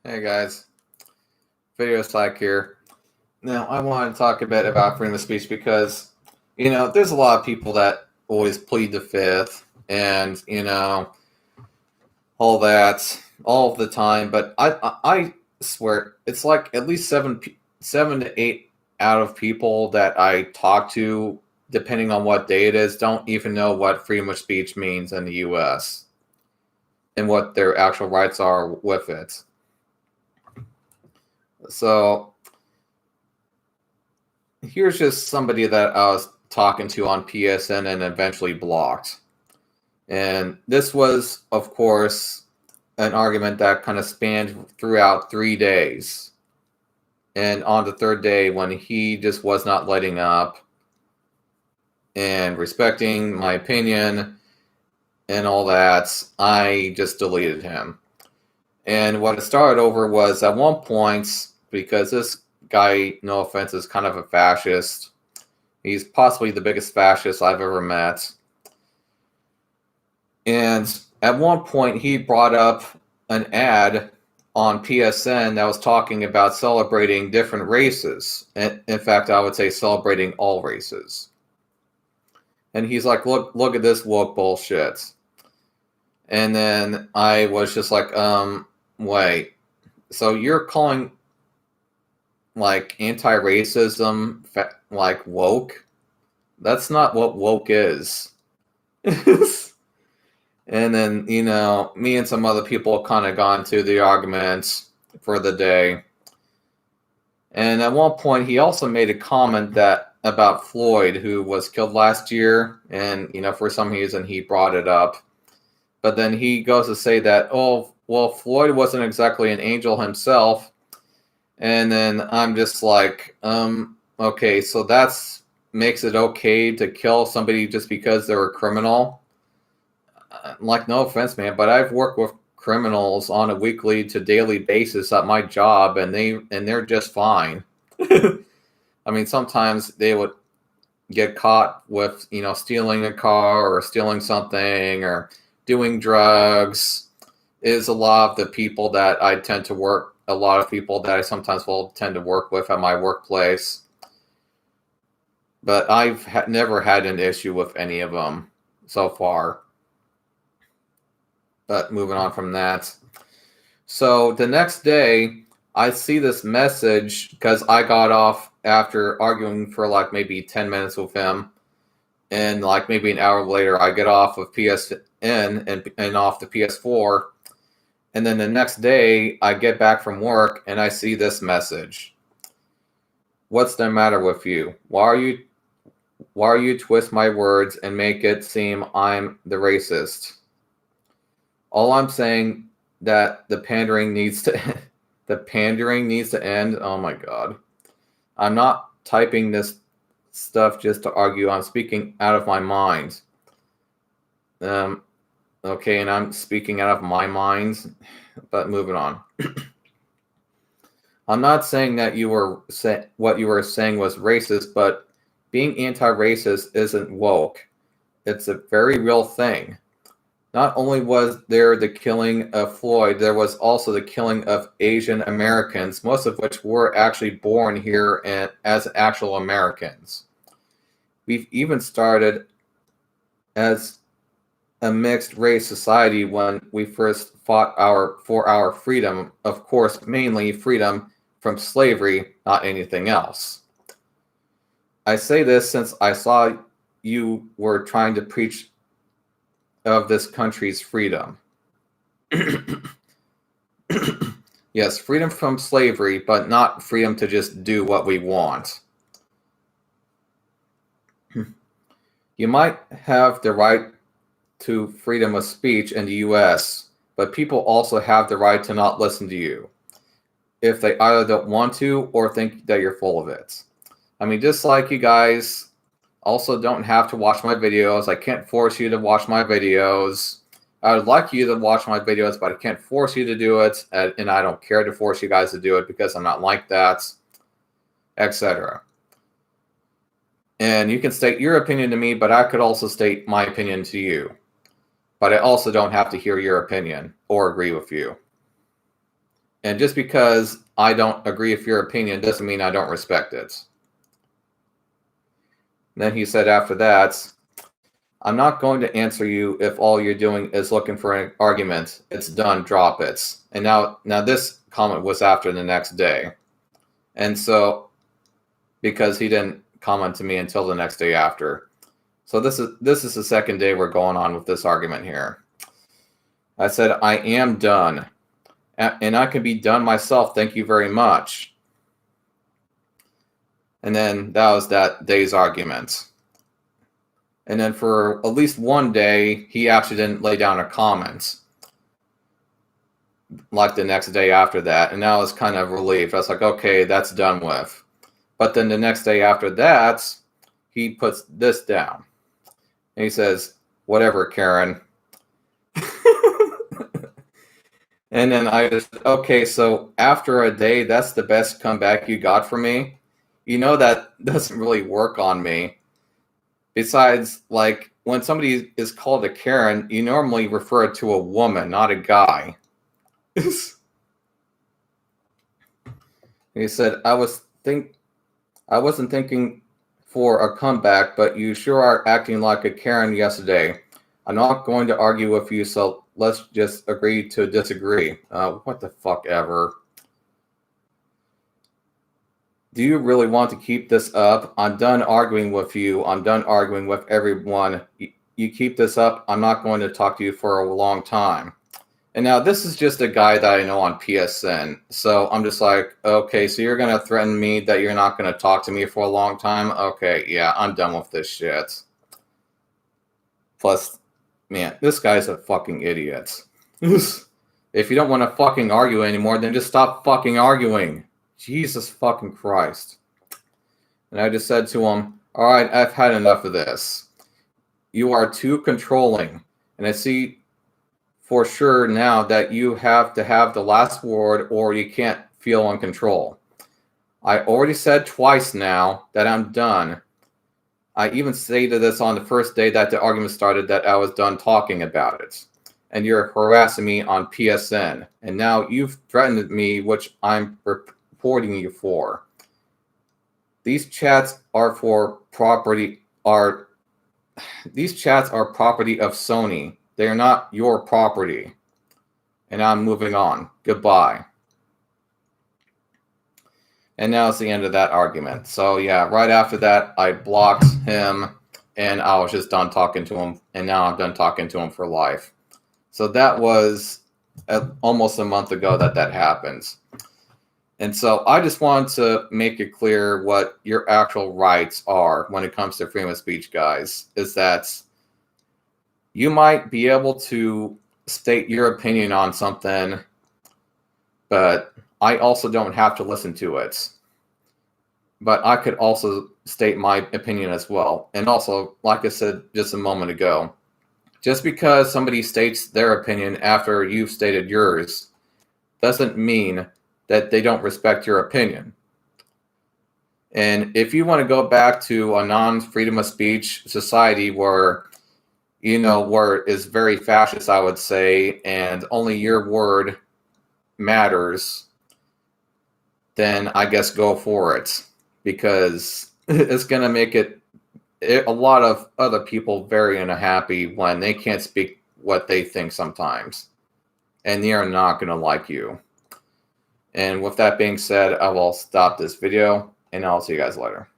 Hey guys, Video Slack here. Now I want to talk a bit about freedom of speech because, there's a lot of people that always plead the fifth and, all that all the time. But I swear it's like at least seven to eight out of people that I talk to, depending on what day it is, don't even know what freedom of speech means in the U.S. and what their actual rights are with it. So here's just somebody that I was talking to on PSN and eventually blocked. And this was, of course, an argument that kind of spanned throughout 3 days. And on the third day, when he just was not letting up and respecting my opinion and all that, I just deleted him. And what it started over was at one point, because this guy, no offense, is kind of a fascist. He's possibly the biggest fascist I've ever met. And at one point, he brought up an ad on PSN that was talking about celebrating different races. And in fact, I would say celebrating all races. And he's like, look at this woke bullshit. And then I was just like, wait. So you're calling like anti-racism like woke? That's not what woke is. And then, me and some other people kind of got into the arguments for the day. And at one point, he also made a comment about Floyd, who was killed last year. And, for some reason, he brought it up. But then he goes to say that, oh, well, Floyd wasn't exactly an angel himself. And then I'm just like, okay, so that's makes it okay to kill somebody just because they're a criminal. Like, no offense, man, but I've worked with criminals on a weekly to daily basis at my job, and they're just fine. I mean, sometimes they would get caught with, stealing a car or stealing something or doing drugs. Is a lot of the people that I tend to work, a lot of people that I sometimes will tend to work with at my workplace. But I've never had an issue with any of them so far. But moving on from that. So the next day, I see this message because I got off after arguing for like maybe 10 minutes with him. And like maybe an hour later, I get off of PSN and off the PS4. And then the next day, I get back from work and I see this message. What's the matter with you? Why are you twist my words and make it seem I'm the racist? All I'm saying that the pandering needs to end. Oh my God. I'm not typing this stuff just to argue. I'm speaking out of my mind. Okay, and I'm speaking out of my mind, but moving on. I'm not saying that what you were saying was racist, but being anti-racist isn't woke. It's a very real thing. Not only was there the killing of Floyd, there was also the killing of Asian Americans, most of which were actually born here as actual Americans. We've even started as a mixed race society when we first fought for our freedom, of course, mainly freedom from slavery, not anything else. I say this since I saw you were trying to preach of this country's freedom. Yes, freedom from slavery, but not freedom to just do what we want. You might have the right to freedom of speech in the U.S., but people also have the right to not listen to you if they either don't want to or think that you're full of it. I mean, just like you guys also don't have to watch my videos. I can't force you to watch my videos. I would like you to watch my videos, but I can't force you to do it, and I don't care to force you guys to do it because I'm not like that, etc. And you can state your opinion to me, but I could also state my opinion to you. But I also don't have to hear your opinion or agree with you. And just because I don't agree with your opinion doesn't mean I don't respect it. Then he said after that, I'm not going to answer you if all you're doing is looking for an argument. It's done, drop it. And now this comment was after the next day. And so, because he didn't comment to me until the next day after. So this is the second day we're going on with this argument here. I said, I am done. And I can be done myself. Thank you very much. And then that was that day's argument. And then for at least one day, he actually didn't lay down a comment. Like the next day after that. And I was kind of relieved. I was like, okay, that's done with. But then the next day after that, he puts this down. And he says, whatever, Karen. And then I just, okay, so after a day, that's the best comeback you got from me? You know that doesn't really work on me. Besides, like, when somebody is called a Karen, you normally refer it to a woman, not a guy. He said, I wasn't thinking for a comeback, but you sure are acting like a Karen yesterday. I'm not going to argue with you, so let's just agree to disagree. What the fuck ever. Do you really want to keep this up? I'm done arguing with you. I'm done arguing with everyone. You keep this up, I'm not going to talk to you for a long time. And now this is just a guy that I know on PSN. So I'm just like, okay, so you're going to threaten me that you're not going to talk to me for a long time? Okay, yeah, I'm done with this shit. Plus, man, this guy's a fucking idiot. If you don't want to fucking argue anymore, then just stop fucking arguing. Jesus fucking Christ. And I just said to him, all right, I've had enough of this. You are too controlling. And I see for sure now that you have to have the last word or you can't feel in control. I already said twice now that I'm done. I even stated this on the first day that the argument started that I was done talking about it. And you're harassing me on PSN. And now you've threatened me, which I'm reporting you for. These chats are property of Sony. They are not your property. And I'm moving on. Goodbye. And now it's the end of that argument. So yeah, right after that, I blocked him and I was just done talking to him. And now I'm done talking to him for life. So that was almost a month ago that happened. And so I just wanted to make it clear what your actual rights are when it comes to freedom of speech, guys, is that you might be able to state your opinion on something, but I also don't have to listen to it. But I could also state my opinion as well. And also, like I said just a moment ago, just because somebody states their opinion after you've stated yours doesn't mean that they don't respect your opinion. And if you want to go back to a non-freedom of speech society where, where it's very fascist, I would say, and only your word matters, then I guess go for it. Because it's going to make a lot of other people very unhappy when they can't speak what they think sometimes. And they are not going to like you. And with that being said, I will stop this video, and I'll see you guys later.